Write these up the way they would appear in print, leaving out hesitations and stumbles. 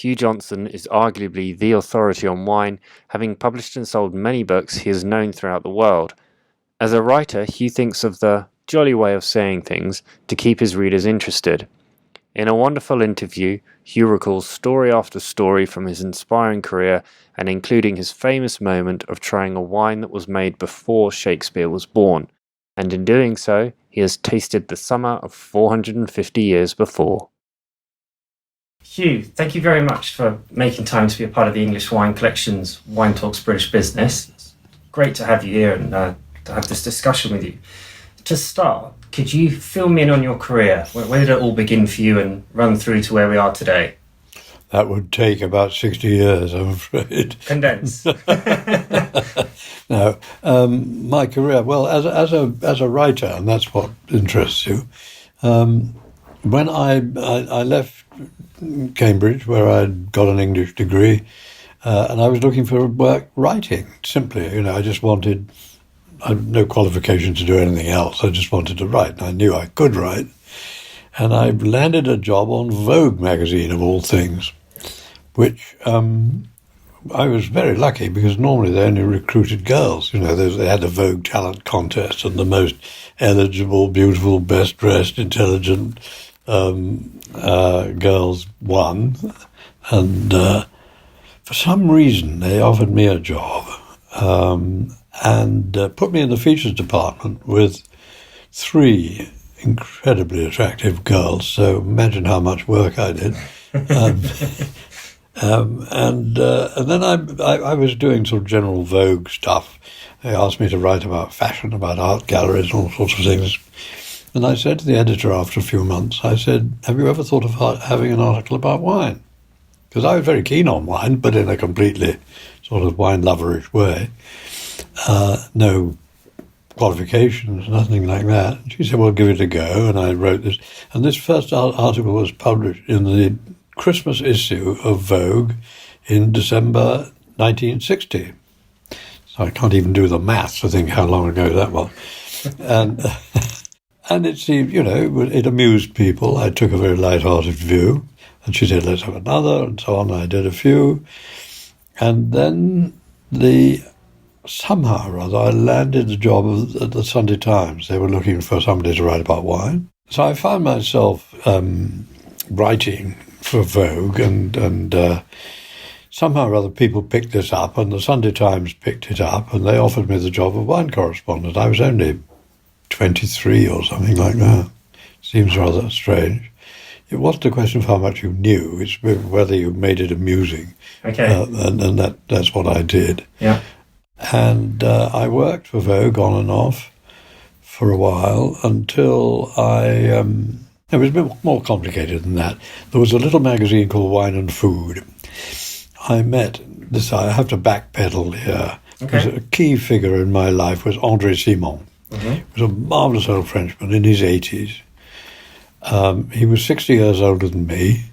Hugh Johnson is arguably the authority on wine, having published and sold many books he is known throughout the world. As a writer, Hugh thinks of the jolly way of saying things to keep his readers interested. In a wonderful interview, Hugh recalls story after story from his inspiring career, and including his famous moment of trying a wine that was made before Shakespeare was born, and in doing so, he has tasted the summer of 450 years before. Hugh, thank you very much for making time to be a part of the English Wine Collection's Wine Talks British Business. It's great to have you here and to have this discussion with you. To start, could you fill me in on your career? Where did it all begin for you and run through to where we are today? That would take about 60 years, I'm afraid. Condense. No, my career, well, as a writer, and that's what interests you, when I left Cambridge, where I'd got an English degree, and I was looking for work writing, simply. I just wanted... I had no qualification to do anything else. I just wanted to write, and I knew I could write. And I landed a job on Vogue magazine, of all things, which I was very lucky, because normally they only recruited girls. They had a Vogue talent contest, and the most eligible, beautiful, best-dressed, intelligent girls won. And for some reason, they offered me a job. And put me in the features department with 3 incredibly attractive girls. So imagine how much work I did. And then I was doing sort of general Vogue stuff. They asked me to write about fashion, about art galleries, and all sorts of things. And I said to the editor after a few months, I said, have you ever thought of having an article about wine? Because I was very keen on wine, but in a completely sort of wine loverish way. No qualifications, nothing like that. She said, well, give it a go, and I wrote this. And this first article was published in the Christmas issue of Vogue in December 1960. So I can't even do the maths to think how long ago that was. And it seemed, it amused people. I took a very light-hearted view. And she said, let's have another, and so on. I did a few. And then somehow or other, I landed the job at the Sunday Times. They were looking for somebody to write about wine. So I found myself writing for Vogue, and somehow or other people picked this up, and the Sunday Times picked it up, and they offered me the job of wine correspondent. I was only 23 or something like that. Seems rather strange. It wasn't a question of how much you knew, it's whether you made it amusing. Okay. And that's what I did. Yeah. And I worked for Vogue on and off for a while until it was a bit more complicated than that. There was a little magazine called Wine and Food. I met this, I have to backpedal here. Okay. A key figure in my life was André Simon. Mm-hmm. He was a marvellous old Frenchman in his 80s. He was 60 years older than me.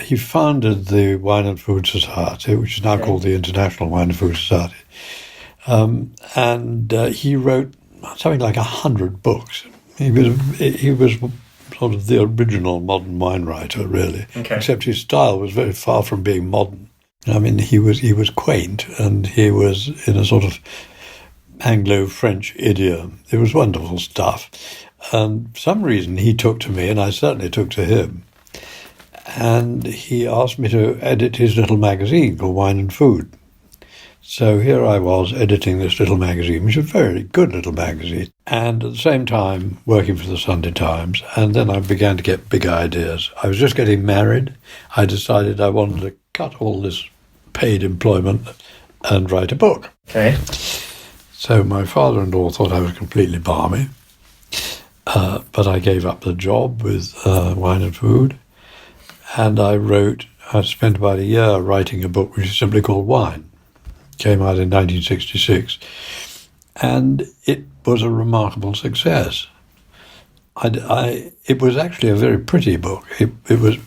He founded the Wine and Food Society, which is now called the International Wine and Food Society. And he wrote something like 100 books. He was sort of the original modern wine writer, really. Okay. Except his style was very far from being modern. I mean, he was quaint, and he was in a sort of Anglo-French idiom. It was wonderful stuff. And for some reason he took to me, and I certainly took to him. And he asked me to edit his little magazine called Wine and Food. So here I was editing this little magazine, which was a very good little magazine, and at the same time working for the Sunday Times. And then I began to get big ideas. I was just getting married. I decided I wanted to cut all this paid employment and write a book. Okay. So my father-in-law thought I was completely balmy. But I gave up the job with Wine and Food, and I spent about a year writing a book which is simply called Wine. Came out in 1966, and it was a remarkable success. It was actually a very pretty book. It was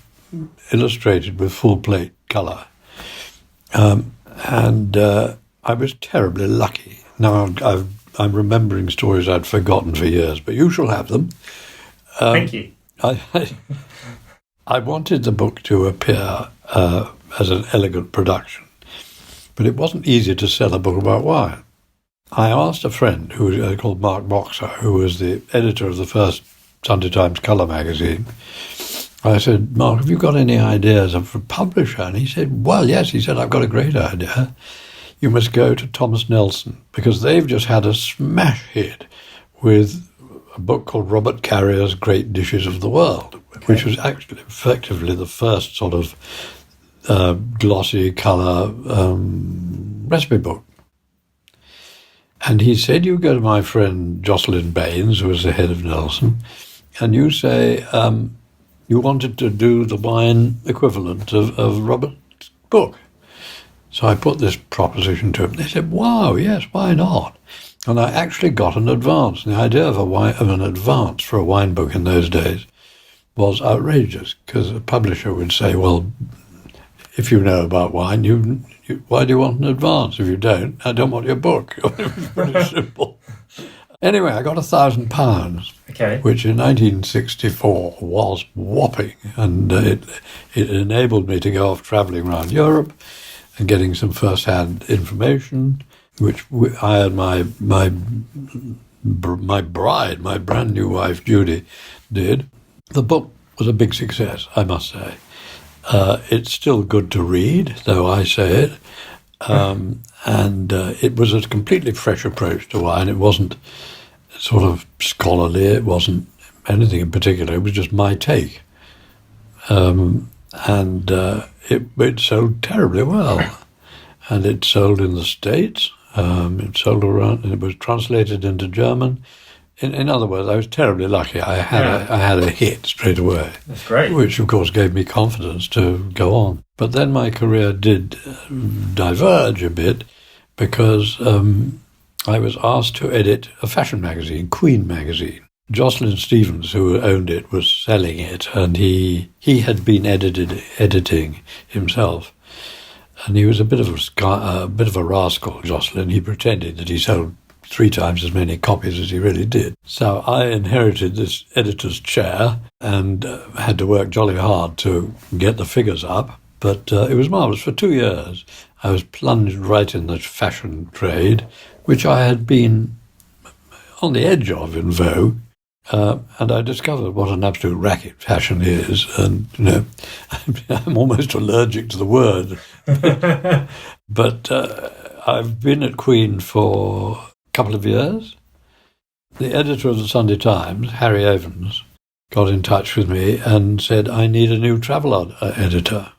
illustrated with full plate colour, and I was terribly lucky. Now I'm remembering stories I'd forgotten for years, but you shall have them. Thank you. I wanted the book to appear as an elegant production. But it wasn't easy to sell a book about wine. I asked a friend who was called Mark Boxer, who was the editor of the first Sunday Times colour magazine. I said, Mark, have you got any ideas of a publisher? And he said, well, yes. He said, I've got a great idea. You must go to Thomas Nelson, because they've just had a smash hit with a book called Robert Carrier's Great Dishes of the World, which was actually effectively the first sort of glossy colour recipe book. And he said, you go to my friend Jocelyn Baines, who was the head of Nelson, and you say you wanted to do the wine equivalent of Robert's book. So I put this proposition to him. They said, wow, yes, why not? And I actually got an advance. The idea of an advance for a wine book in those days was outrageous, because a publisher would say, well, if you know about wine, why do you want an advance? If you don't, I don't want your book. It was pretty simple. Anyway, I got £1,000, which in 1964 was whopping, and it enabled me to go off travelling around Europe and getting some first-hand information, which I and my bride, my brand new wife Judy, did. The book was a big success, I must say. It's still good to read, though I say it. And it was a completely fresh approach to wine. It wasn't sort of scholarly. It wasn't anything in particular. It was just my take. It sold terribly well. And it sold in the States. It sold around, and it was translated into German. In other words, I was terribly lucky. I had a hit straight away. That's great. Which, of course, gave me confidence to go on. But then my career did diverge a bit, because I was asked to edit a fashion magazine, Queen magazine. Jocelyn Stevens, who owned it, was selling it, and he had been editing himself. And he was a bit of a rascal, Jocelyn. He pretended that he sold 3 times as many copies as he really did. So I inherited this editor's chair and had to work jolly hard to get the figures up. But it was marvellous. For 2 years, I was plunged right in the fashion trade, which I had been on the edge of in Vogue. And I discovered what an absolute racket fashion is. And, I'm almost allergic to the word. But I've been at Queen for a couple of years. The editor of the Sunday Times, Harry Evans, got in touch with me and said, I need a new travel editor.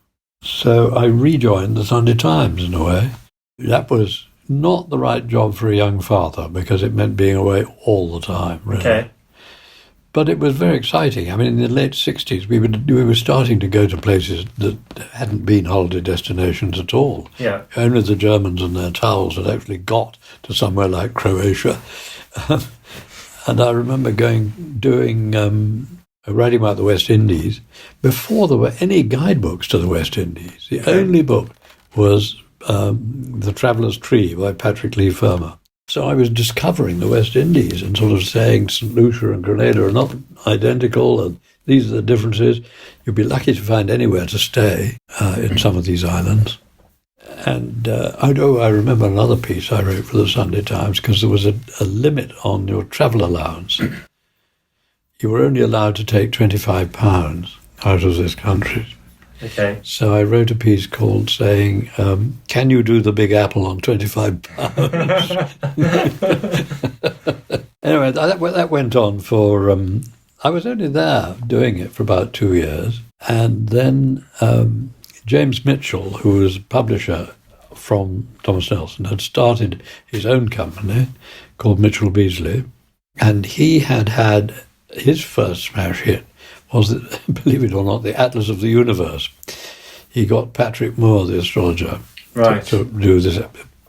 So I rejoined the Sunday Times in a way. That was not the right job for a young father, because it meant being away all the time, really. Okay. But it was very exciting. I mean, in the late 60s, we were starting to go to places that hadn't been holiday destinations at all. Yeah. Only the Germans and their towels had actually got to somewhere like Croatia. And I remember writing about the West Indies before there were any guidebooks to the West Indies. The only book was The Traveller's Tree by Patrick Leigh Fermor. So I was discovering the West Indies and sort of saying St. Lucia and Grenada are not identical, and these are the differences. You'd be lucky to find anywhere to stay in some of these islands. And I remember another piece I wrote for the Sunday Times, because there was a limit on your travel allowance. You were only allowed to take £25 out of this country. Okay. So I wrote a piece called saying, can you do the Big Apple on £25? Anyway, that went on for, I was only there doing it for about 2 years. And then James Mitchell, who was publisher from Thomas Nelson, had started his own company called Mitchell Beazley. And he had his first smash hit was, believe it or not, the Atlas of the Universe. He got Patrick Moore, the astrologer, to do this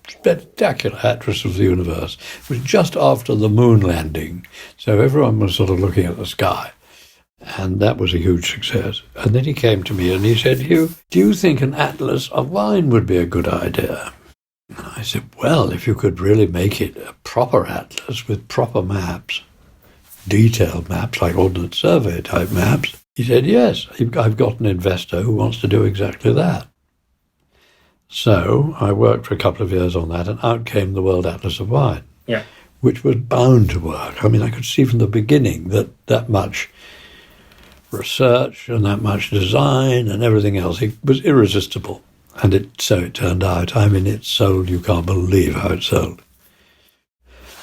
spectacular Atlas of the Universe. It was just after the moon landing, so everyone was sort of looking at the sky, and that was a huge success. And then he came to me and he said, Hugh, do you think an atlas of wine would be a good idea? And I said, well, if you could really make it a proper atlas with proper maps, detailed maps, like Ordnance Survey type maps, He said, yes, I've got an investor who wants to do exactly that. So I worked for a couple of years on that, and out came the World Atlas of Wine, which was bound to work. I mean, I could see from the beginning that much research and that much design and everything else, it was irresistible. And so it turned out. I mean, it sold, you can't believe how it sold.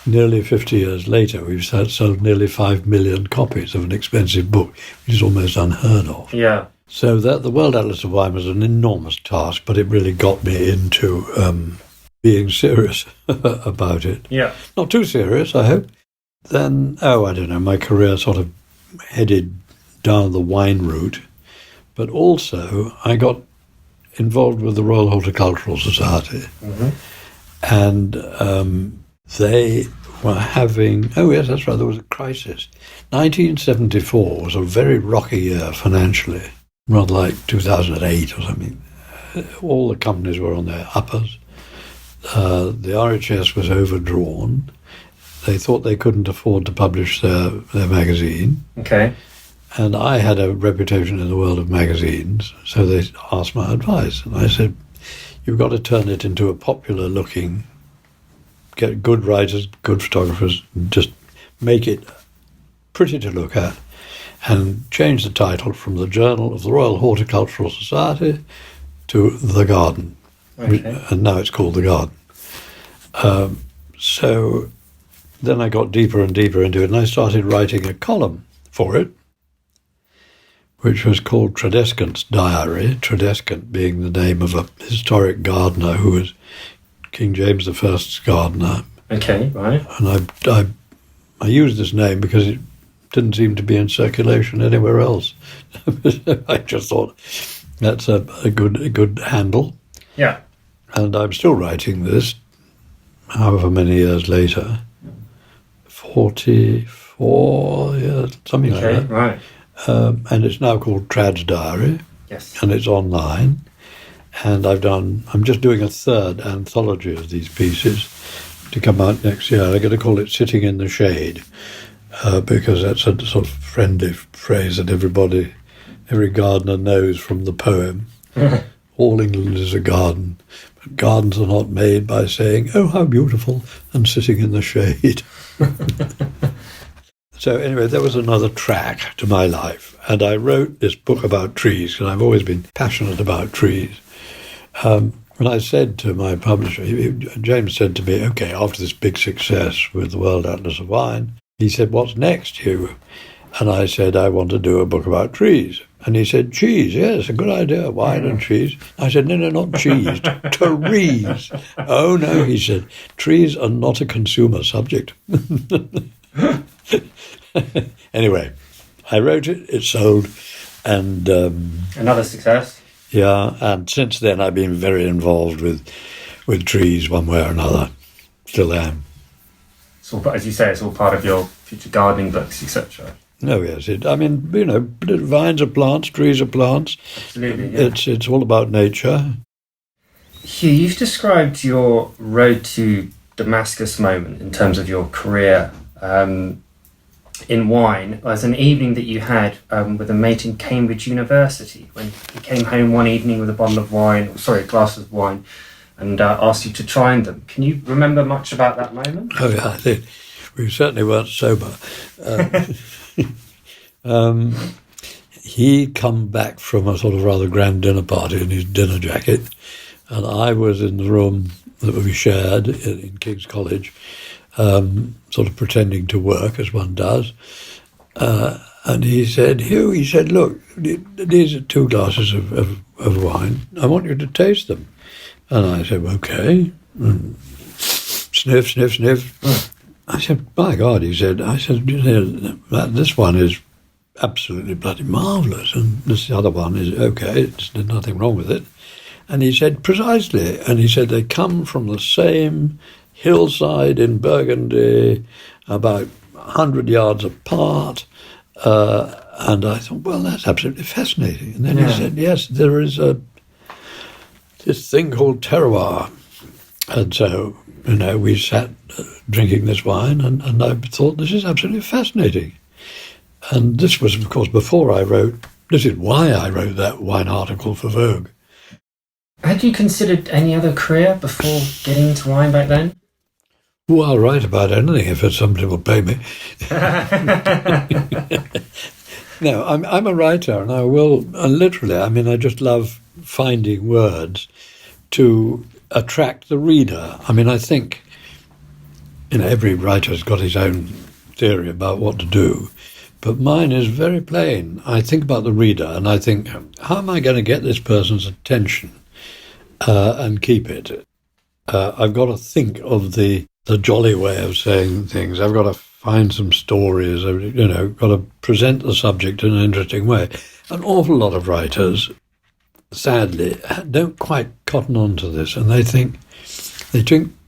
Nearly 50 years later, we've sold nearly 5 million copies of an expensive book, which is almost unheard of. Yeah. So that the World Atlas of Wine was an enormous task, but it really got me into being serious about it. Yeah. Not too serious, I hope. Then, I don't know, my career sort of headed down the wine route, but also I got involved with the Royal Horticultural Society. Mm-hmm. And they were having, oh yes, that's right, there was a crisis. 1974 was a very rocky year financially, rather like 2008 or something. All the companies were on their uppers. The RHS was overdrawn. They thought they couldn't afford to publish their magazine. Okay. And I had a reputation in the world of magazines, so they asked my advice. And I said, you've got to turn it into a popular looking, get good writers, good photographers, just make it pretty to look at, and change the title from the Journal of the Royal Horticultural Society to The Garden. Okay. And now it's called The Garden. So then I got deeper and deeper into it, and I started writing a column for it, which was called Tredescant's Diary, Tredescant being the name of a historic gardener who was King James I's gardener. Okay, right. And I used this name because it didn't seem to be in circulation anywhere else. I just thought that's a good handle. Yeah. And I'm still writing this, however many years later. 44 years, something like that. Okay, right. And it's now called Trad's Diary. Yes. And it's online. And I'm just doing a third anthology of these pieces to come out next year. I'm going to call it Sitting in the Shade, because that's a sort of friendly phrase that every gardener knows from the poem. All England is a garden, but gardens are not made by saying, oh, how beautiful, and sitting in the shade. So anyway, there was another track to my life, and I wrote this book about trees, and I've always been passionate about trees. When I said to my publisher, James said to me, okay, after this big success with the World Atlas of Wine, he said, what's next, Hugh? And I said, I want to do a book about trees. And he said, cheese, yes, a good idea, wine and cheese. I said, no, not cheese, trees. Oh, no, he said, trees are not a consumer subject. Anyway, I wrote it, it sold, and... another success. Yeah, and since then I've been very involved with trees one way or another. Still am. So, as you say, it's all part of your future gardening books, etc. Oh, yes. Vines are plants, trees are plants. Absolutely, yeah. It's all about nature. Hugh, you've described your road to Damascus moment in terms of your career in wine as an evening that you had with a mate in Cambridge University when he came home one evening with a glass of wine and asked you to try them. Can you remember much about that moment? Oh, yeah, I think we certainly weren't sober. He'd come back from a sort of rather grand dinner party in his dinner jacket, and I was in the room that we shared in King's College, sort of pretending to work, as one does. And he said, Hugh, look, these are 2 glasses of wine. I want you to taste them. And I said, okay. Sniff, sniff, sniff. I said, my God, he said, this one is absolutely bloody marvellous, and this other one is okay, there's nothing wrong with it. And he said, precisely. And he said, they come from the same hillside in Burgundy, about 100 yards apart. And I thought, well, that's absolutely fascinating. And then he said, yes, there is this thing called terroir. And so, we sat drinking this wine, and I thought, this is absolutely fascinating. And this was, of course, this is why I wrote that wine article for Vogue. Had you considered any other career before getting into wine back then? Well, I'll write about anything if somebody will pay me. No, I'm a writer, and I just love finding words to attract the reader. I mean, I think, every writer's got his own theory about what to do, but mine is very plain. I think about the reader, and I think, how am I going to get this person's attention and keep it? I've got to think of the jolly way of saying things. I've got to find some stories. Got to present the subject in an interesting way. An awful lot of writers, sadly, don't quite cotton on to this, and they think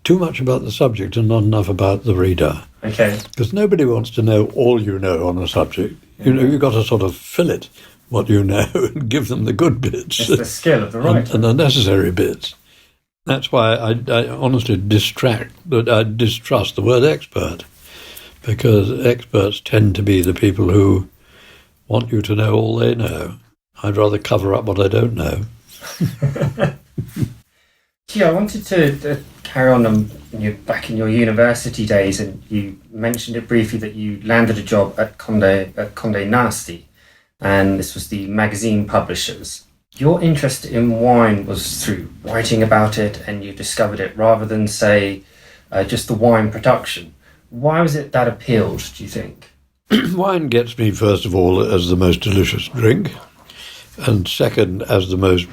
too much about the subject and not enough about the reader. Okay. Because nobody wants to know all you know on a subject. You've got to sort of fillet what you know and give them the good bits. It's the skill of the writer. And the necessary bits. That's why I honestly distrust the word expert, because experts tend to be the people who want you to know all they know. I'd rather cover up what I don't know. Gee, I wanted to carry on back in your university days, and you mentioned it briefly that you landed a job at Condé Nast, and this was the magazine publishers. Your interest in wine was through writing about it, and you discovered it rather than, say, just the wine production. Why was it that appealed, do you think? Wine gets me, first of all, as the most delicious drink, and second, as the most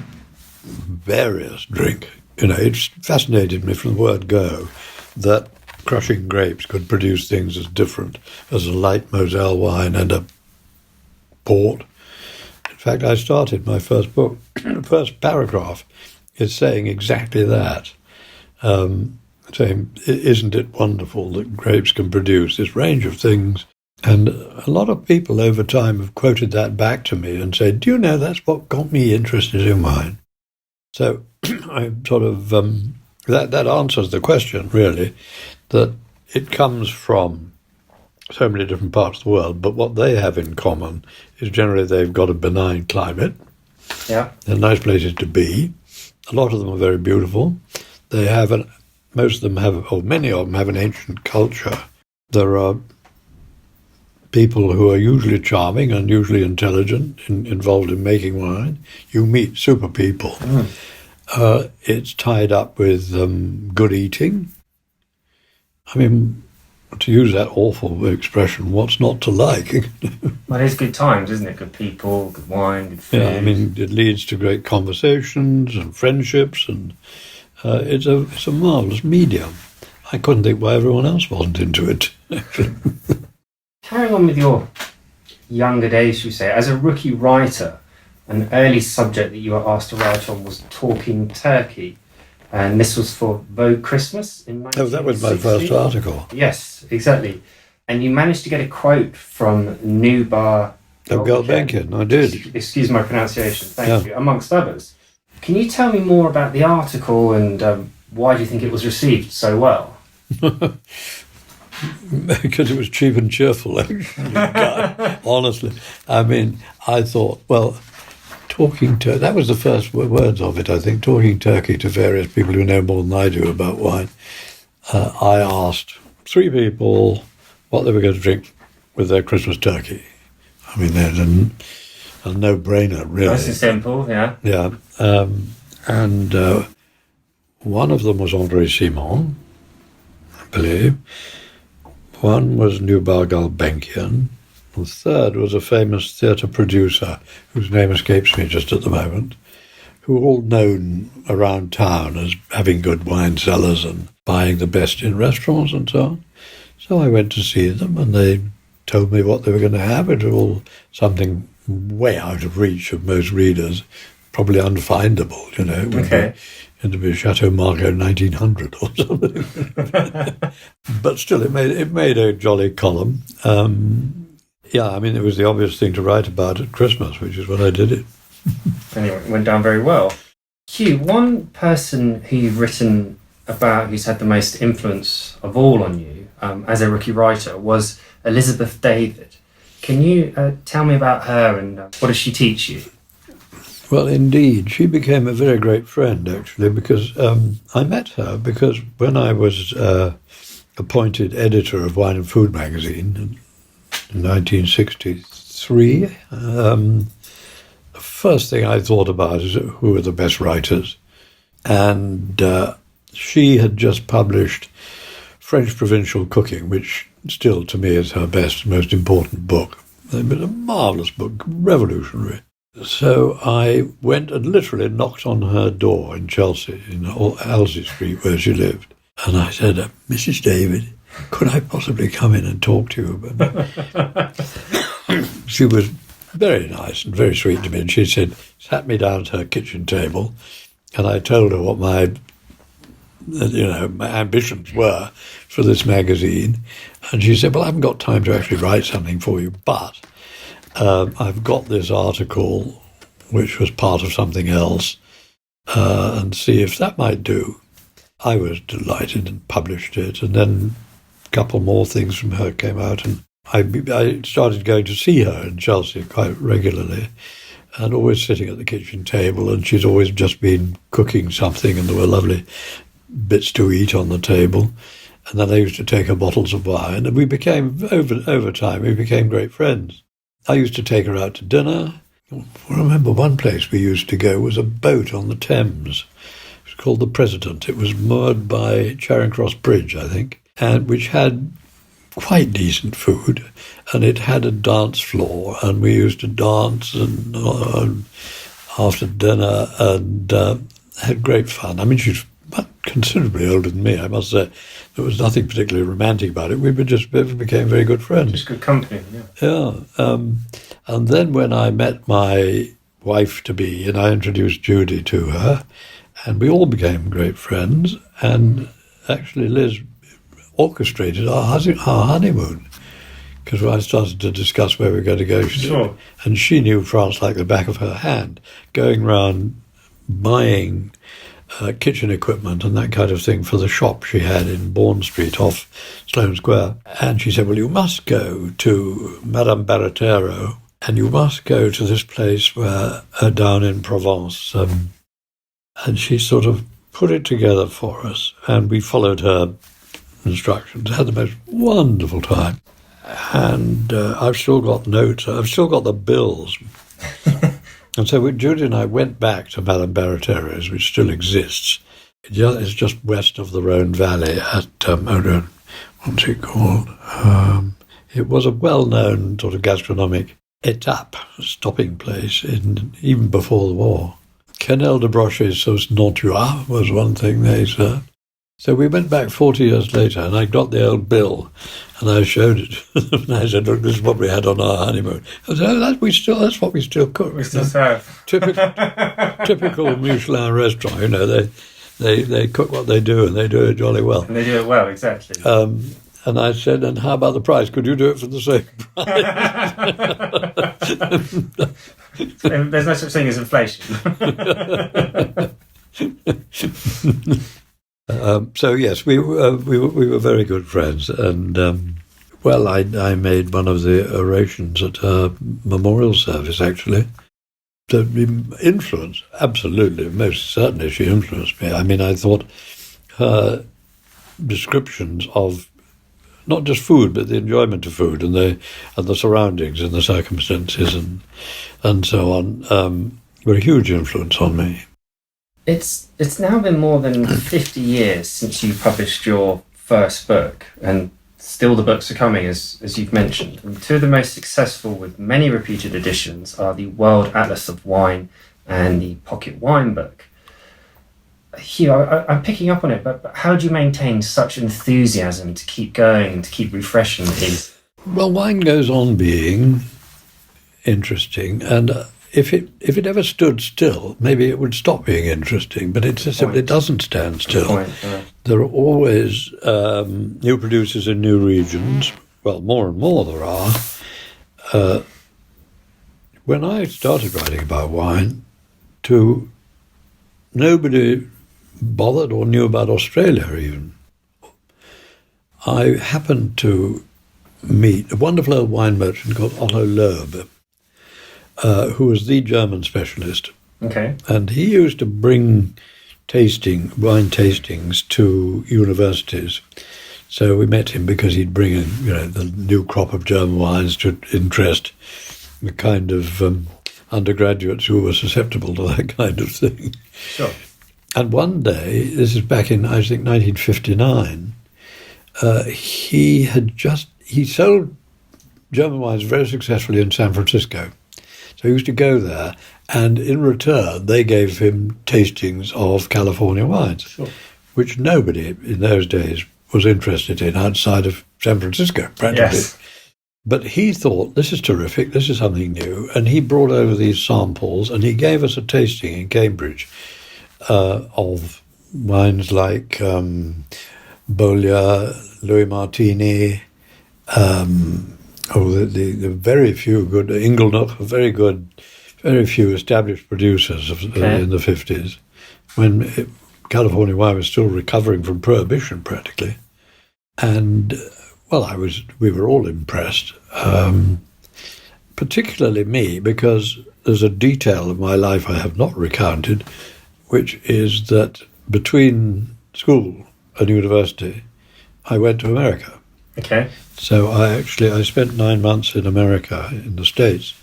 various drink. It's fascinated me from the word go that crushing grapes could produce things as different as a light Moselle wine and a port. In fact, I started my first book, the first paragraph is saying exactly that, saying, isn't it wonderful that grapes can produce this range of things? And a lot of people over time have quoted that back to me and said, do you know, that's what got me interested in wine. So I sort of, that answers the question, really, that it comes from so many different parts of the world, but what they have in common is generally they've got a benign climate. Yeah. They're nice places to be. A lot of them are very beautiful. They have, most of them have, or many of them have an ancient culture. There are people who are usually charming and usually intelligent, involved in making wine. You meet super people. It's tied up with good eating. I mean, to use that awful expression, what's not to like? Well, it is good times, isn't it? Good people, good wine, good food. Yeah, I mean, it leads to great conversations and friendships, and it's a marvellous medium. I couldn't think why everyone else wasn't into it. Carrying on with your younger days, you say, as a rookie writer, an early subject that you were asked to write on was talking turkey. And this was for Vogue Christmas in 1960. Oh, that was my first article. Yes, exactly. And you managed to get a quote from Nubar Gulbenkian, I did. Excuse my pronunciation, thank you, amongst others. Can you tell me more about the article and why do you think it was received so well? Because it was cheap and cheerful, actually. Honestly. I mean, I thought, well, that was the first words of it, I think, talking turkey to various people who know more than I do about wine. I asked 3 people what they were going to drink with their Christmas turkey. I mean, there's a no-brainer, really. Nice and simple, yeah. Yeah. And one of them was André Simon, I believe. One was Nubar Gulbenkian. The third was a famous theatre producer, whose name escapes me just at the moment, who were all known around town as having good wine cellars and buying the best in restaurants and so on. So I went to see them, and they told me what they were going to have. It was all something way out of reach of most readers, probably unfindable, Okay. It'd be Chateau Margaux 1900 or something. But still, it made a jolly column. Yeah, I mean, it was the obvious thing to write about at Christmas, which is when I did it. Anyway, it went down very well. Hugh, one person who you've written about who's had the most influence of all on you as a rookie writer was Elizabeth David. Can you tell me about her and what does she teach you? Well, indeed, she became a very great friend, actually, because I met her because when I was appointed editor of Wine and Food magazine in 1963, the first thing I thought about is who were the best writers. And she had just published French Provincial Cooking, which still, to me, is her best, most important book. It was a marvellous book, revolutionary. So I went and literally knocked on her door in Chelsea, in Halsey Street, where she lived. And I said, Mrs. David, could I possibly come in and talk to you? She was very nice and very sweet to me. And she sat me down at her kitchen table, and I told her what my ambitions were for this magazine. And she said, well, I haven't got time to actually write something for you, but I've got this article, which was part of something else, and see if that might do. I was delighted and published it, and then a couple more things from her came out, and I started going to see her in Chelsea quite regularly, and always sitting at the kitchen table, and she's always just been cooking something, and there were lovely bits to eat on the table. And then I used to take her bottles of wine, and we became, over time, we became great friends. I used to take her out to dinner. I remember one place we used to go was a boat on the Thames. It was called the President. It was moored by Charing Cross Bridge, I think, and which had quite decent food, and it had a dance floor, and we used to dance and after dinner and had great fun. I mean, she's considerably older than me, I must say. There was nothing particularly romantic about it. We became very good friends. Just good company, yeah. Yeah. And then when I met my wife-to-be, and I introduced Judy to her, and we all became great friends, and actually Liz orchestrated our honeymoon, because when I started to discuss where we were going to go, sure. And she knew France like the back of her hand, going round buying kitchen equipment and that kind of thing for the shop she had in Bourne Street off Sloane Square. And she said, well, you must go to Madame Baratero, and you must go to this place where down in Provence. And she sort of put it together for us, and we followed her instructions, had the most wonderful time. And I've still got notes, I've still got the bills. And so Judy and I went back to Madame Baratero's, which still exists. It's just west of the Rhone Valley at, what's it called? It was a well-known sort of gastronomic étape, stopping place, even before the war. Quenelle de Brochet sauce Nantua was one thing they served. So we went back 40 years later, and I got the old bill, and I showed it. And I said, look, this is what we had on our honeymoon. I said, that's what we still cook. We still serve. Typical Michelin restaurant, they cook what they do, and they do it jolly well. And they do it well, exactly. And I said, and how about the price? Could you do it for the same price? There's no such thing as inflation. So yes, we were very good friends, and I made one of the orations at her memorial service. Actually, the influence, absolutely, most certainly, she influenced me. I mean, I thought her descriptions of not just food, but the enjoyment of food and the surroundings and the circumstances and so on were a huge influence on me. It's now been more than 50 years since you published your first book, and still the books are coming, as you've mentioned. And two of the most successful, with many repeated editions, are the World Atlas of Wine and the Pocket Wine Book. Hugh, I'm picking up on it, but how do you maintain such enthusiasm to keep going and to keep refreshing these? Well, wine goes on being interesting, and if it ever stood still, maybe it would stop being interesting, but it simply doesn't stand still. There are always new producers in new regions. Well, more and more there are. When I started writing about wine, nobody bothered or knew about Australia even. I happened to meet a wonderful old wine merchant called Otto Loeb, who was the German specialist. Okay. And he used to bring wine tastings to universities. So we met him because he'd bring in, the new crop of German wines to interest the kind of undergraduates who were susceptible to that kind of thing. Sure. And one day, this is back in, I think, 1959, he sold German wines very successfully in San Francisco. So he used to go there, and in return, they gave him tastings of California wines, Sure. which nobody in those days was interested in outside of San Francisco, practically. Yes. But he thought, this is terrific, this is something new, and he brought over these samples, and he gave us a tasting in Cambridge of wines like Bolia, Louis Martini, the very few good, Inglenook, very few established producers in the 50s, when California wine was still recovering from Prohibition practically. And, we were all impressed, particularly me, because there's a detail of my life I have not recounted, which is that between school and university, I went to America. Okay. So I spent 9 months in America, in the States,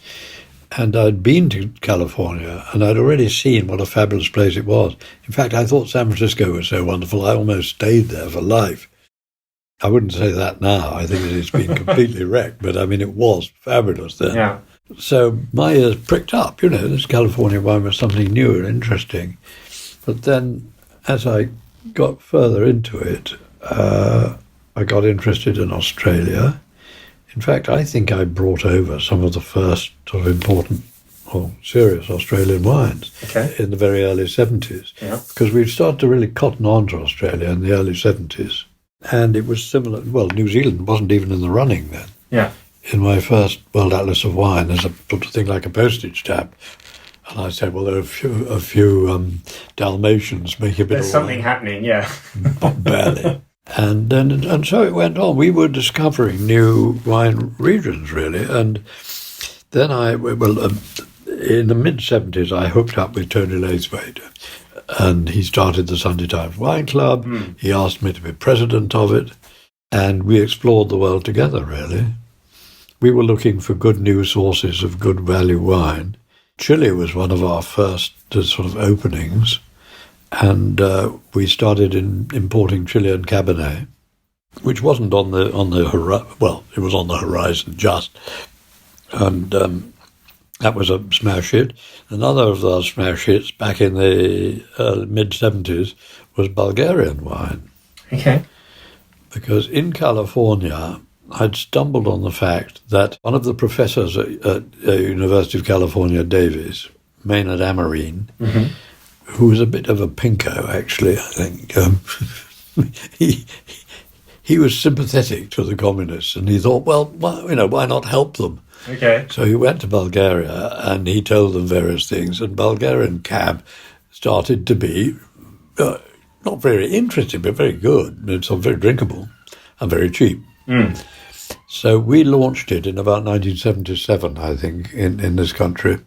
and I'd been to California, and I'd already seen what a fabulous place it was. In fact, I thought San Francisco was so wonderful, I almost stayed there for life. I wouldn't say that now. I think it's been completely wrecked, but it was fabulous then. Yeah. So my ears pricked up, this California wine was something new and interesting. But then as I got further into it, I got interested in Australia. In fact, I think I brought over some of the first sort of important or serious Australian wines in the very early 70s. Yeah. Because we started to really cotton on to Australia in the early 70s. And it was similar. Well, New Zealand wasn't even in the running then. Yeah. In my first World Atlas of Wine, there's a sort of thing like a postage stamp. And I said, well, there are a few Dalmatians making a bit There's of something wine. happening, yeah. But barely. And so it went on. We were discovering new wine regions, really. And then in the mid-70s, I hooked up with Tony Lathwaite. And he started the Sunday Times Wine Club. He asked me to be president of it. And we explored the world together, really. We were looking for good new sources of good value wine. Chile was one of our first sort of openings. And we started importing Chilean Cabernet, which wasn't on the horizon. Well, it was on the horizon just. And that was a smash hit. Another of those smash hits back in the mid-70s was Bulgarian wine. Okay. Because in California, I'd stumbled on the fact that one of the professors at University of California, Davis, Maynard Amarine, who was a bit of a pinko, actually, I think, he was sympathetic to the communists, and he thought, well, why not help them? Okay. So he went to Bulgaria and he told them various things, and Bulgarian cab started to be not very interesting, but very good. It's very drinkable and very cheap. So we launched it in about 1977, I think, in this country.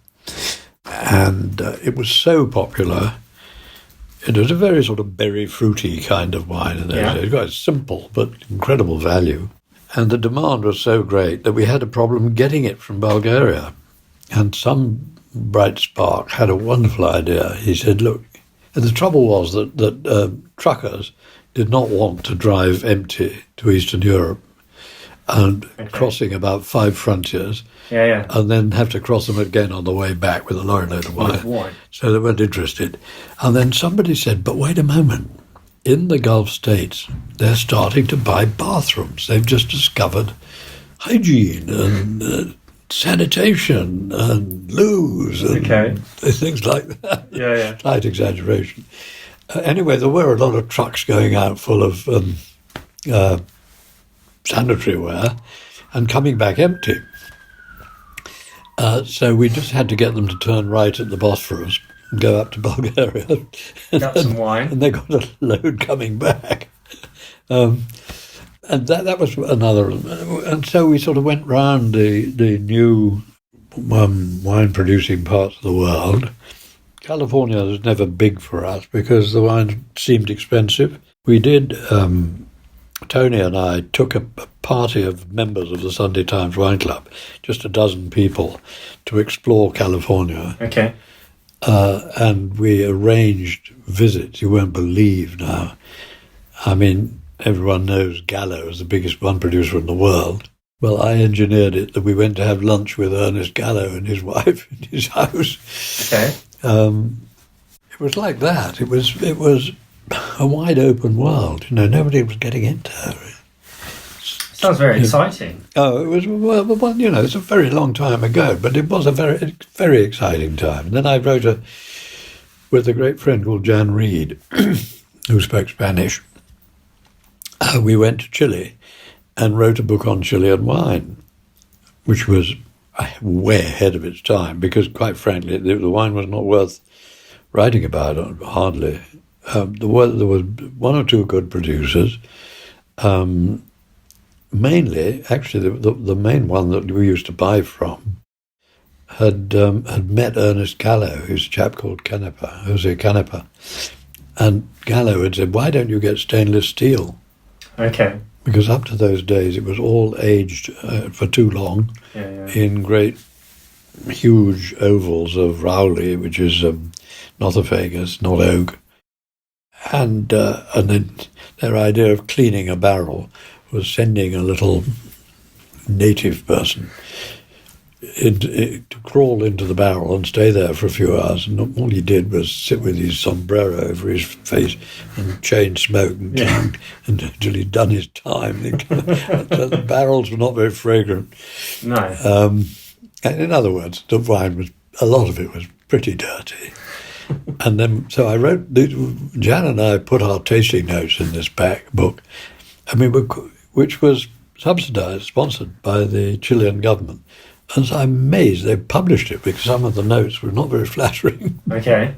And it was so popular. It was a very sort of berry fruity kind of wine in those days. Quite simple, but incredible value. And the demand was so great that we had a problem getting it from Bulgaria. And some bright spark had a wonderful idea. He said, look, and the trouble was that truckers did not want to drive empty to Eastern Europe and crossing about 5 frontiers and then have to cross them again on the way back with a lorry load of wine. So they weren't interested. And then somebody said, but wait a moment. In the Gulf states, they're starting to buy bathrooms. They've just discovered hygiene and sanitation and loos and things like that. Slight exaggeration. Anyway, there were a lot of trucks going out full of sanitary ware and coming back empty. So we just had to get them to turn right at the Bosphorus and go up to Bulgaria. Got some wine. And they got a load coming back. And and that was another. And so we sort of went round the new wine producing parts of the world. California was never big for us because the wine seemed expensive. We did. Tony and I took a party of members of the Sunday Times Wine Club, just a dozen people, to explore California. Okay. And we arranged visits. You won't believe now. I mean, everyone knows Gallo is the biggest wine producer in the world. Well, I engineered it that we went to have lunch with Ernest Gallo and his wife in his house. Okay. It was like that. It was a wide open world. Nobody was getting into it. Sounds very exciting. Oh, it was, well, it's a very long time ago, but it was a very, very exciting time. And then I wrote with a great friend called Jan Reed, who spoke Spanish. We went to Chile and wrote a book on Chilean wine, which was way ahead of its time, because quite frankly, the wine was not worth writing about, hardly. There was one or two good producers. Mainly, actually, the main one that we used to buy from had met Ernest Gallo, who's a chap called Jose Canepa. And Gallo had said, "Why don't you get stainless steel?" Okay. Because up to those days, it was all aged for too long in great, huge ovals of Rowley, which is Nothofagus, not oak. And then their idea of cleaning a barrel was sending a little native person to crawl into the barrel and stay there for a few hours. And all he did was sit with his sombrero over his face and chain smoke until he'd done his time. So the barrels were not very fragrant. No. And in other words, the wine a lot of it was pretty dirty. And then, so I wrote, Jan and I put our tasting notes in this book, which was subsidized, sponsored by the Chilean government. And so I'm amazed they published it, because some of the notes were not very flattering. Okay.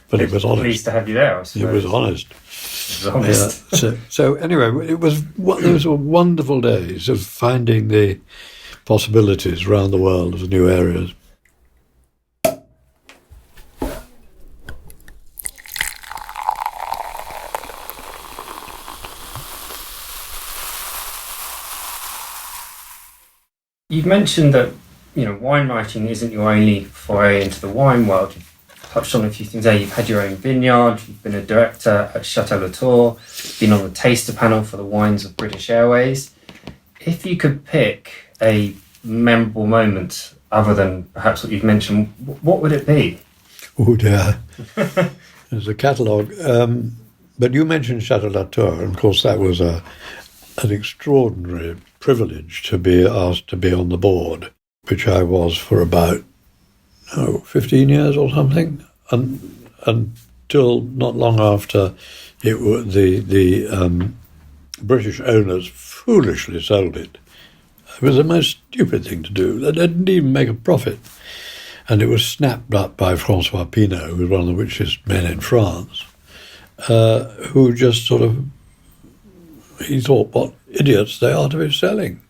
But it was honest. Pleased to have you there, I suppose. It was honest. It was honest. Yeah, so anyway, those were wonderful days of finding the possibilities around the world of new areas. You've mentioned that, wine writing isn't your only foray into the wine world. You've touched on a few things there. You've had your own vineyard, you've been a director at Chateau Latour, been on the taster panel for the wines of British Airways. If you could pick a memorable moment, other than perhaps what you've mentioned, what would it be? Oh dear, there's a catalogue. But you mentioned Chateau Latour, and of course that was an extraordinary privilege to be asked to be on the board, which I was for about 15 years or something, until not long after the British owners foolishly sold it. It was the most stupid thing to do. They didn't even make a profit. And it was snapped up by Francois Pinault, who was one of the richest men in France, who just sort of, he thought, what idiots they are to be selling.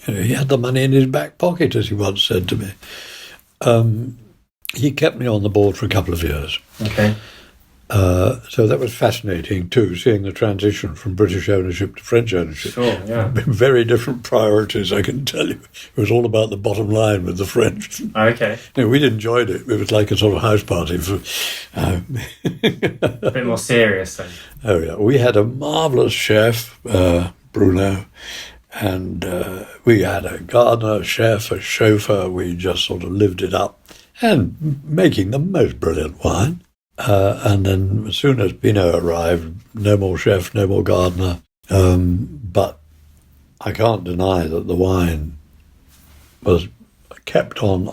He had the money in his back pocket, as he once said to me. He kept me on the board for a couple of years. Okay. So that was fascinating too, seeing the transition from British ownership to French ownership. Sure, yeah. Very different priorities, I can tell you. It was all about the bottom line with the French. Okay. We'd enjoyed it. It was like a sort of house party. A bit more serious then. Oh yeah, we had a marvellous chef, Bruno, and we had a gardener, a chef, a chauffeur. We just sort of lived it up and making the most brilliant wine. And then as soon as Pinault arrived, no more chef, no more gardener. But I can't deny that the wine was kept on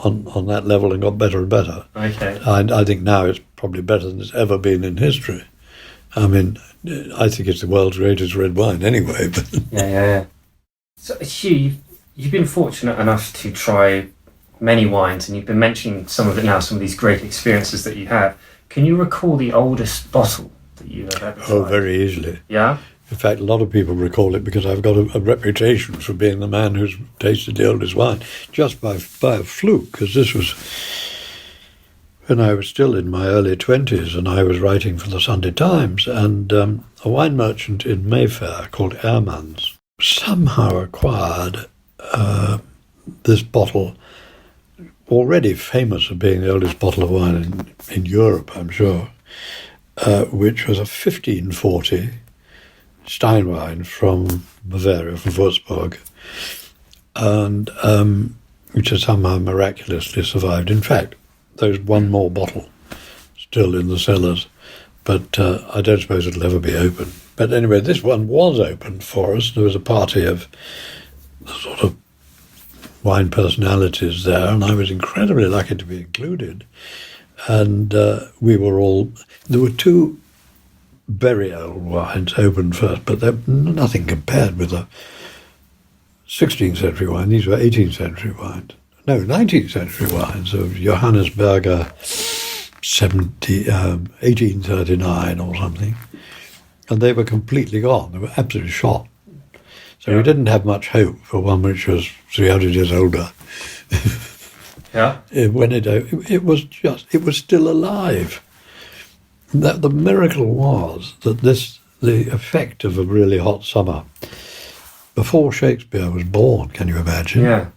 that level and got better and better. Okay. I think now it's probably better than it's ever been in history. I mean, I think it's the world's greatest red wine anyway. But Yeah. So, Hugh, you've been fortunate enough to try many wines, and you've been mentioning some of it now, some of these great experiences that you have. Can you recall the oldest bottle that you've ever tried? Oh, very easily. Yeah? In fact, a lot of people recall it because I've got a reputation for being the man who's tasted the oldest wine, just by a fluke, because this was when I was still in my early 20s and I was writing for the Sunday Times, and a wine merchant in Mayfair called Ehrman's somehow acquired this bottle, already famous for being the oldest bottle of wine in Europe, I'm sure, which was a 1540 Steinwein from Bavaria, from Würzburg, and which has somehow miraculously survived. In fact, there's one more bottle still in the cellars, but I don't suppose it'll ever be opened. But anyway, this one was opened for us. There was a party of the sort of wine personalities there, and I was incredibly lucky to be included. And we were all... There were two very old wines opened first, but they're nothing compared with the 16th century wine. These were 18th century wines. No, 19th century wines of Johannesberger 1839 or something. And they were completely gone. They were absolutely shot. So we didn't have much hope for one which was 300 years older. Yeah. When it was still alive. That the miracle was that the effect of a really hot summer, before Shakespeare was born, can you imagine? Yeah.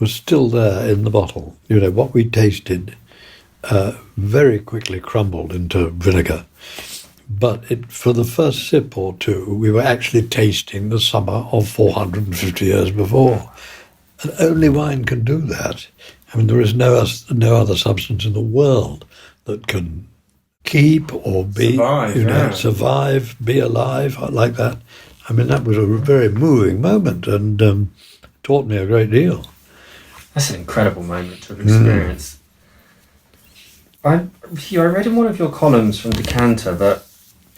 Was still there in the bottle. You know, what we tasted very quickly crumbled into vinegar. But for the first sip or two, we were actually tasting the summer of 450 years before. And only wine can do that. I mean, there is no other substance in the world that can keep or be, survive, be alive like that. I mean, that was a very moving moment and taught me a great deal. That's an incredible moment to have experienced. I read in one of your columns from Decanter that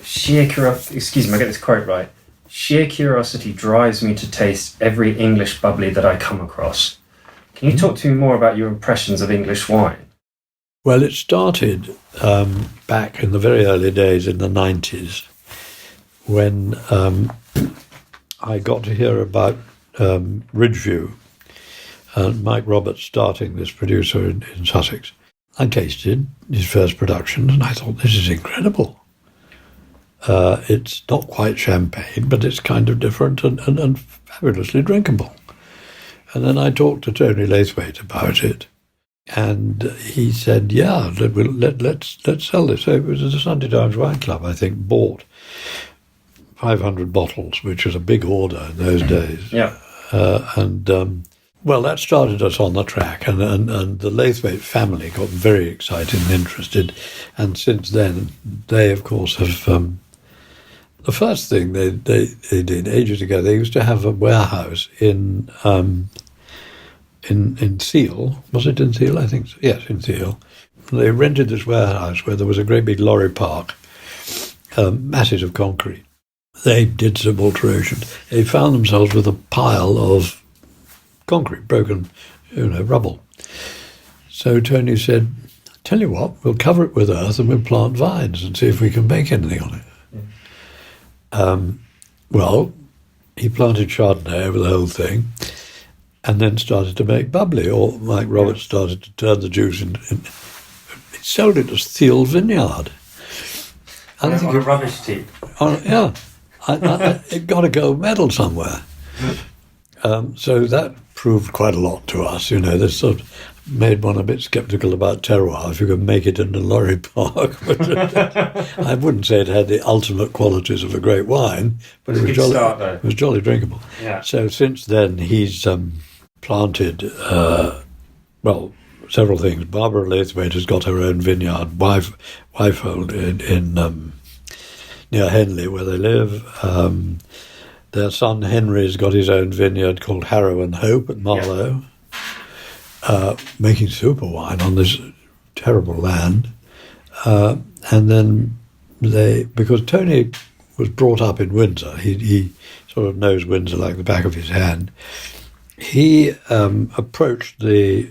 sheer curiosity, excuse me, I get this quote right, sheer curiosity drives me to taste every English bubbly that I come across. Can you talk to me more about your impressions of English wine? Well, it started back in the very early days in the 90s when I got to hear about Ridgeview and Mike Roberts starting this producer in Sussex. I tasted his first productions and I thought, this is incredible. It's not quite champagne, but it's kind of different and fabulously drinkable. And then I talked to Tony Laithwaite about it. And he said, yeah, let's sell this. So it was the Sunday Times Wine Club, I think, bought 500 bottles, which was a big order in those days. Yeah. Well, that started us on the track, and the Laithwaite family got very excited and interested. And since then, they, of course, have... the first thing they did ages ago, they used to have a warehouse in Seal. Was it in Seal? I think so. Yes, in Seal. They rented this warehouse where there was a great big lorry park, masses of concrete. They did some alterations. They found themselves with a pile of concrete, broken, rubble. So Tony said, tell you what, we'll cover it with earth and we'll plant vines and see if we can make anything on it. Well, he planted Chardonnay over the whole thing and then started to make bubbly, or Mike Roberts started to turn the juice in. He sold it as Thiel Vineyard. And I think a rubbish tip. Yeah. It got a gold medal somewhere. So that proved quite a lot to us. This sort of made one a bit sceptical about terroir, if you could make it in a lorry park. But I wouldn't say it had the ultimate qualities of a great wine, but it was jolly drinkable. Yeah. So since then, he's planted, several things. Barbara Laithwaite has got her own vineyard, Wifehold, in near Henley, where they live. Their son Henry's got his own vineyard called Harrow and Hope at Marlow, making super wine on this terrible land. And then because Tony was brought up in Windsor, he sort of knows Windsor like the back of his hand, he approached the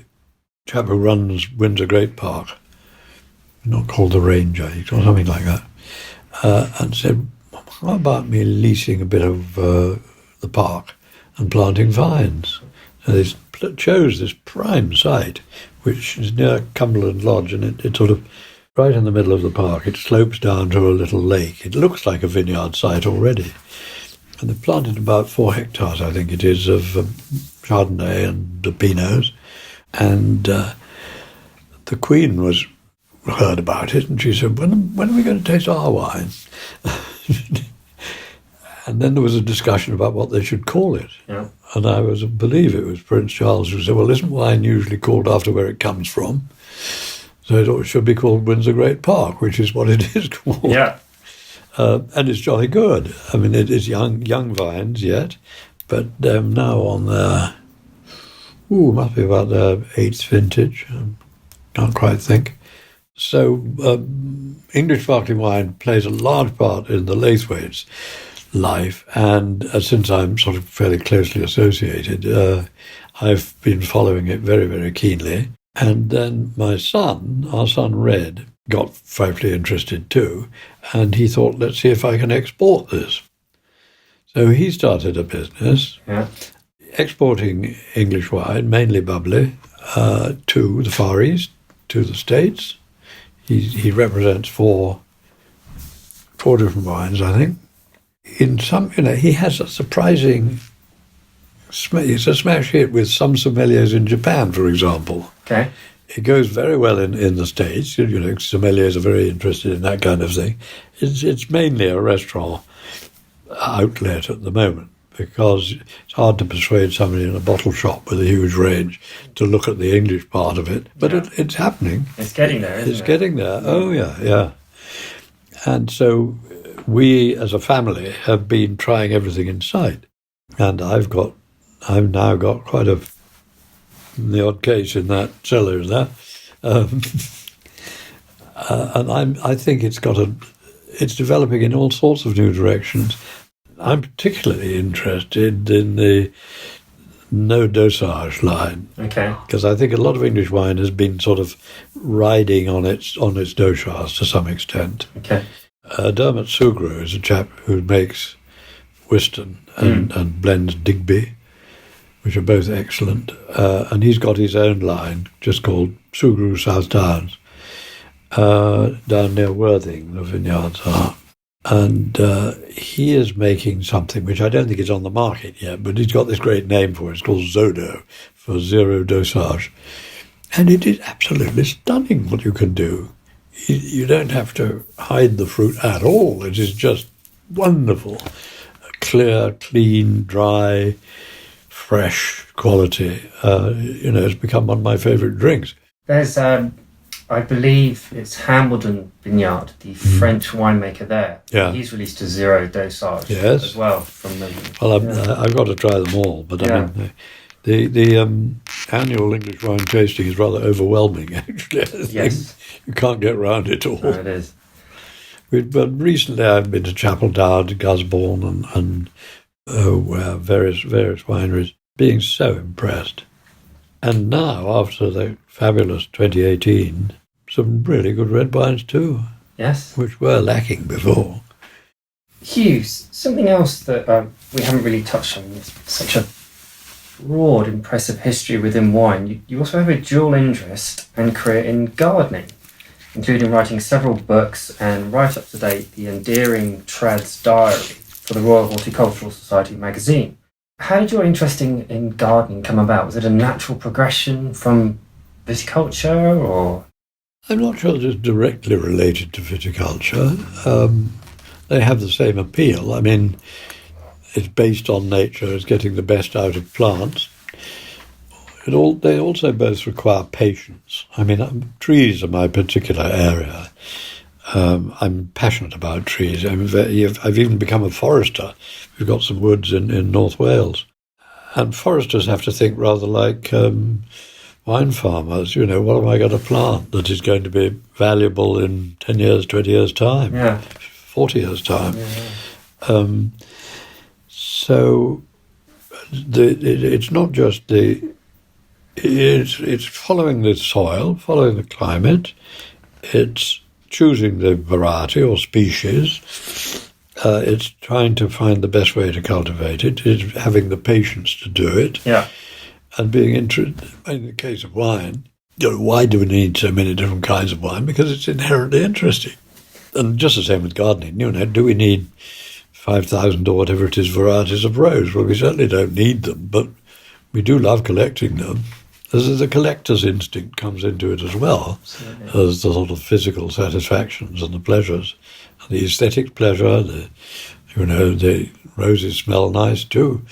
chap who runs Windsor Great Park, not called the Ranger, or something like that, and said, how about me leasing a bit of the park and planting vines? So they chose this prime site, which is near Cumberland Lodge, and it's sort of right in the middle of the park. It slopes down to a little lake. It looks like a vineyard site already. And they've planted about 4 hectares, I think it is, of Chardonnay and the Pinots. And the Queen heard about it, and she said, when are we going to taste our wine? And then there was a discussion about what they should call it. Yeah. And I believe it was Prince Charles who said, well, isn't wine usually called after where it comes from? So it should be called Windsor Great Park, which is what it is called. Yeah. And it's jolly good. I mean, it is young vines yet, but now on their, must be about their 8th vintage. Can't quite think. So English sparkling wine plays a large part in the Laithwaite's life, and since I'm sort of fairly closely associated, I've been following it very, very keenly. And then our son Red, got frightfully interested too, and he thought, let's see if I can export this. So he started a business exporting English wine, mainly bubbly, to the Far East, to the States. He represents four different wines, I think. In some, he has a surprising. It's a smash hit with some sommeliers in Japan, for example. Okay. It goes very well in the States. Sommeliers are very interested in that kind of thing. It's mainly a restaurant outlet at the moment, because it's hard to persuade somebody in a bottle shop with a huge range to look at the English part of it. But it's happening. It's getting there, isn't it? It's getting there. Oh, yeah. And so we, as a family, have been trying everything in sight. And I've now got quite the odd case in that cellar there. And I think it's developing in all sorts of new directions. I'm particularly interested in the no dosage line. Okay. Because I think a lot of English wine has been sort of riding on its dosage to some extent. Okay. Dermot Sugru is a chap who makes Whiston and blends Digby, which are both excellent. And he's got his own line, just called Sugru South Downs, down near Worthing, the vineyards are. And he is making something which I don't think is on the market yet, but he's got this great name for it. It's called Zodo, for zero dosage. And it is absolutely stunning what you can do. You don't have to hide the fruit at all. It is just wonderful. Clear, clean, dry, fresh quality. It's become one of my favourite drinks. There's, I believe it's Hambledon Vineyard, the French winemaker there. Yeah. He's released a zero dosage as well. I've got to try them all, but I mean, the annual English wine tasting is rather overwhelming, actually. Yes. You can't get around it all. No, it is. But recently I've been to Chapel Down, to Gusbourne, and various wineries, being so impressed. And now, after the fabulous 2018, some really good red wines too. Yes. Which were lacking before. Hugh, something else that we haven't really touched on, it's such a broad, impressive history within wine. You also have a dual interest and career in gardening, including writing several books and right up to date the endearing Trad's Diary for the Royal Horticultural Society magazine. How did your interest in gardening come about? Was it a natural progression from viticulture, or? I'm not sure that it's directly related to viticulture. They have the same appeal. I mean, it's based on nature, it's getting the best out of plants. They also both require patience. I mean, trees are my particular area. I'm passionate about trees. I've even become a forester. We've got some woods in North Wales. And foresters have to think rather like wine farmers. What am I going to plant that is going to be valuable in 10 years, 20 years' time, 40 years' time? Yeah. So it's not just it's following the soil, following the climate. It's choosing the variety or species, It's trying to find the best way to cultivate it. It's having the patience to do it. Yeah. And being interested, in the case of wine, why do we need so many different kinds of wine? Because it's inherently interesting. And just the same with gardening. Do we need 5,000 or whatever it is varieties of rose? Well, we certainly don't need them, but we do love collecting them. The collector's instinct comes into it as well. Absolutely. As the sort of physical satisfactions and the pleasures, the aesthetic pleasure. The roses smell nice too.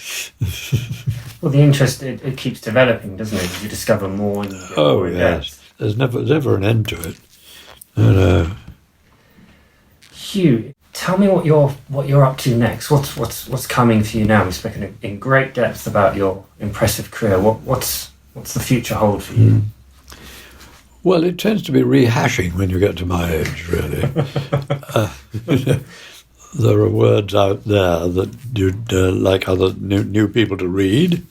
Well, the interest it keeps developing, doesn't it? You discover more. And you get more yes. There's never an end to it. Hugh, tell me what you're up to next. What's coming for you now? We've spoken in great depth about your impressive career. What's the future hold for you? Well, it tends to be rehashing when you get to my age, really. There are words out there that you'd like other new people to read.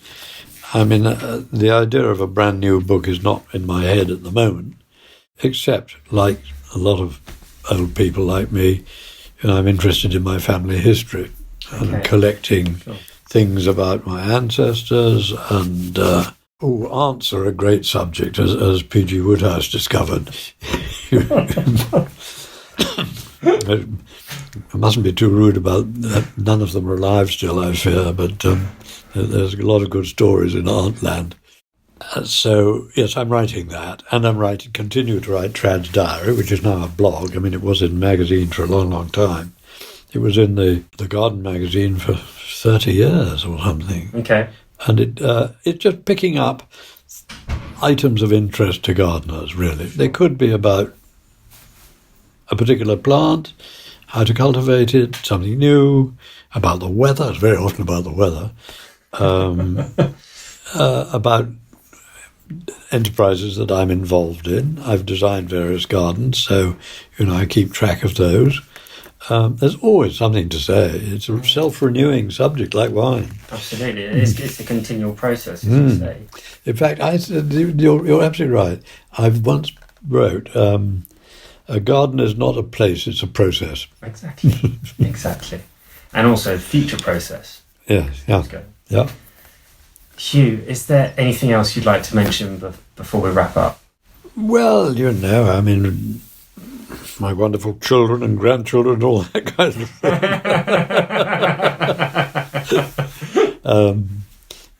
I mean, the idea of a brand new book is not in my head at the moment, except, like a lot of old people like me, I'm interested in my family history and collecting things about my ancestors. And aunts are a great subject, as P.G. Wodehouse discovered. I mustn't be too rude about that. None of them are alive still, I fear, but there's a lot of good stories in Auntland. So, yes, I'm writing that, and continue to write Trad's Diary, which is now a blog. I mean, it was in magazine for a long, long time. It was in the Garden magazine for 30 years or something. Okay. And it's just picking up items of interest to gardeners, really. They could be about a particular plant, how to cultivate it, something new, about the weather. It's very often about the weather. About enterprises that I'm involved in. I've designed various gardens, so I keep track of those. There's always something to say. It's a self-renewing subject, like wine. Absolutely, it's a continual process, as you say. In fact, you're absolutely right. I've once wrote, a garden is not a place; it's a process. Exactly, and also a future process. Yeah. Hugh, is there anything else you'd like to mention before we wrap up? Well, I mean, my wonderful children and grandchildren and all that kind of thing.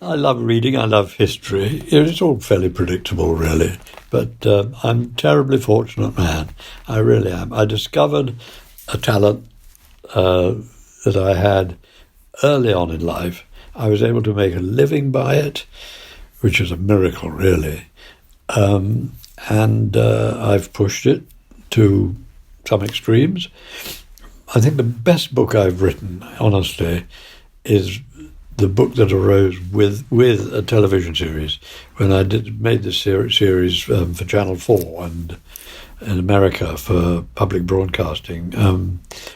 I love reading, I love history. It's all fairly predictable, really. But I'm a terribly fortunate man. I really am. I discovered a talent that I had early on in life. I was able to make a living by it, which is a miracle, really. And I've pushed it to some extremes. I think the best book I've written, honestly, is the book that arose with a television series when I made this series for Channel 4 and in America for public broadcasting,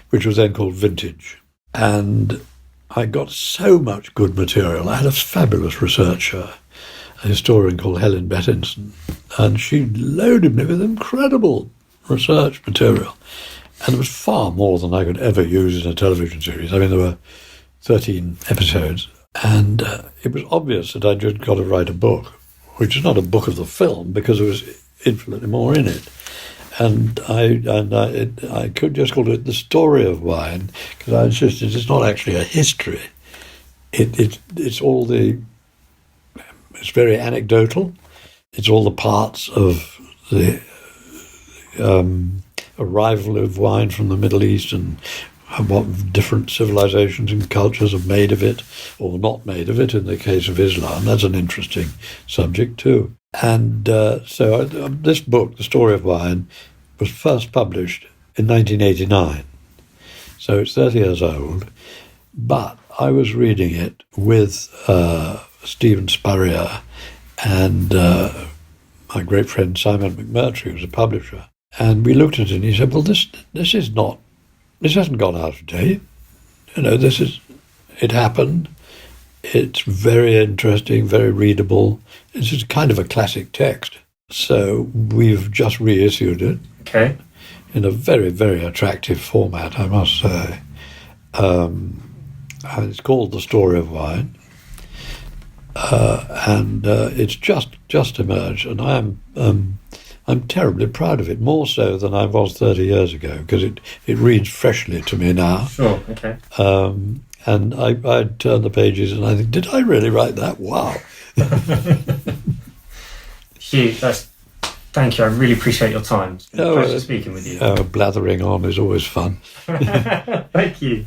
which was then called Vintage. And I got so much good material. I had a fabulous researcher, a historian called Helen Bettinson, and she loaded me with incredible research material. And it was far more than I could ever use in a television series. I mean, there were 13 episodes, and it was obvious that I'd just got to write a book, which is not a book of the film because there was infinitely more in it. And I could just call it The Story of Wine, because I insisted it's not actually a history. It's very anecdotal. It's all the parts of the arrival of wine from the Middle East and what different civilizations and cultures have made of it or not made of it in the case of Islam. That's an interesting subject too. And so this book, The Story of Wine, was first published in 1989. So it's 30 years old. But I was reading it with Stephen Spurrier and my great friend Simon McMurtry, who's a publisher. And we looked at it and he said, well, this hasn't gone out of date. It happened. It's very interesting, very readable. It's just kind of a classic text. So we've just reissued it. Okay. In a very, very attractive format, I must say. and it's called The Story of Wine, and it's just emerged, and I'm terribly proud of it, more so than I was 30 years ago, because it reads freshly to me now. Sure, okay. And I turn the pages and I think, did I really write that? Wow. Hugh, thank you. I really appreciate your time. It's been a pleasure speaking with you. Blathering on is always fun. Thank you.